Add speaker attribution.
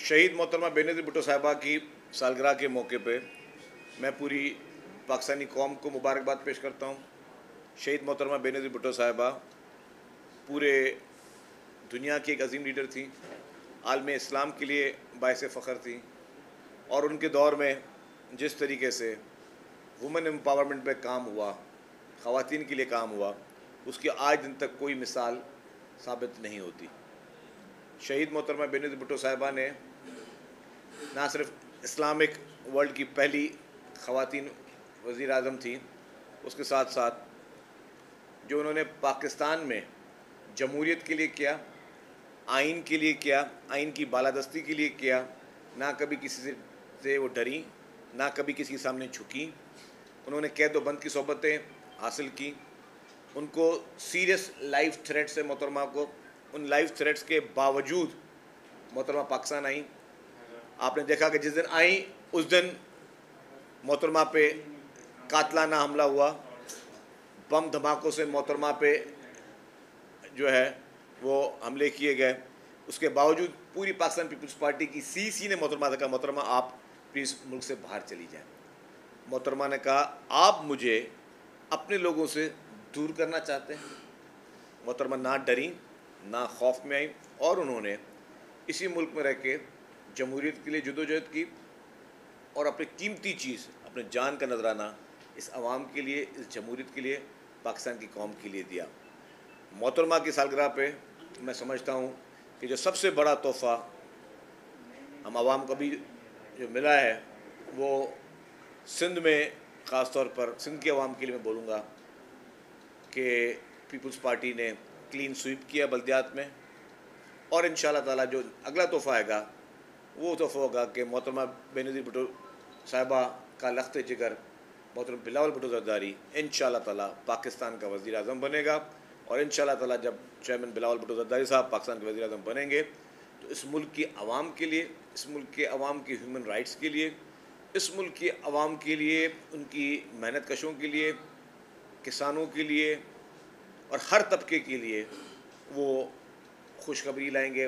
Speaker 1: शहीद मोहतरमा बेनज़ीर भुट्टो साहिबा की सालगिरह के मौके पे मैं पूरी पाकिस्तानी कौम को मुबारकबाद पेश करता हूँ। शहीद मोहतरमा बेनज़ीर भुट्टो साहिबा पूरे दुनिया की एक अजीम लीडर थी, आलम इस्लाम के लिए बाइस फ़ख्र थी, और उनके दौर में जिस तरीके से वुमेन एम्पावरमेंट पे काम हुआ, ख़वातीन के लिए काम हुआ, उसकी आज दिन तक कोई मिसाल साबित नहीं होती। शहीद मोहतरमा बेनज़ीर भुट्टो साहिबा ने ना सिर्फ इस्लामिक वर्ल्ड की पहली ख़वातीन वज़ीर आज़म थी, उसके साथ साथ जो उन्होंने पाकिस्तान में जमहूरियत के लिए किया, आइन के लिए किया, आइन की बालादस्ती के लिए किया, ना कभी किसी से वो डरी, ना कभी किसी के सामने झुकी। उन्होंने कैद व बंद की सोबतें हासिल की। उनको सीरियस लाइफ थ्रेट से मोहतरमा को, उन लाइफ थ्रेट्स के बावजूद मोहतरमा पाकिस्तान आई। आपने देखा कि जिस दिन आई उस दिन मोहतरमा पे कातलाना हमला हुआ, बम धमाकों से मोहतरमा पे जो है वो हमले किए गए। उसके बावजूद पूरी पाकिस्तान पीपल्स पार्टी की सीसी ने मोहतरमा से कहा, मोहतरमा आप प्लीज़ मुल्क से बाहर चली जाएं। मोहतरमा ने कहा, आप मुझे अपने लोगों से दूर करना चाहते हैं। मोहतरमा ना डरी, ना खौफ में आई, और उन्होंने इसी मुल्क में रह के जमहूरियत के लिए जदोजहद की और अपनी कीमती चीज़, अपने जान का नजराना इस आवाम के लिए, इस जमहूरियत के लिए, पाकिस्तान की कौम के लिए दिया। मोहतरमा की सालगिरह पे मैं समझता हूँ कि जो सबसे बड़ा तोहफ़ा हम आवाम को भी जो मिला है वो सिंध में, ख़ास तौर पर सिंध के अवाम के लिए मैं बोलूँगा कि पीपल्स पार्टी ने क्लीन स्वीप किया बल्दियात में, और इंशाअल्लाह ताला जो अगला तोहफ़ा आएगा वो तोहफ़ा होगा कि मोहतरमा बेनज़ीर भुट्टो साहिबा का लख्त जिगर मोहतरम बिलावल भुट्टो ज़रदारी इंशाअल्लाह ताला पाकिस्तान का वज़ीर आज़म बनेगा। और इंशाअल्लाह ताला जब चेयरमैन बिलावल भुट्टो ज़रदारी साहब पाकिस्तान के वज़ीर आज़म बनेंगे तो इस मुल्क की आवाम के लिए, इस मुल्क के आवाम की ह्यूमन राइट्स के लिए, इस मुल्क की आवाम के लिए, उनकी मेहनत कशों के लिए, किसानों के लिए और हर तबके के लिए वो खुशखबरी लाएंगे।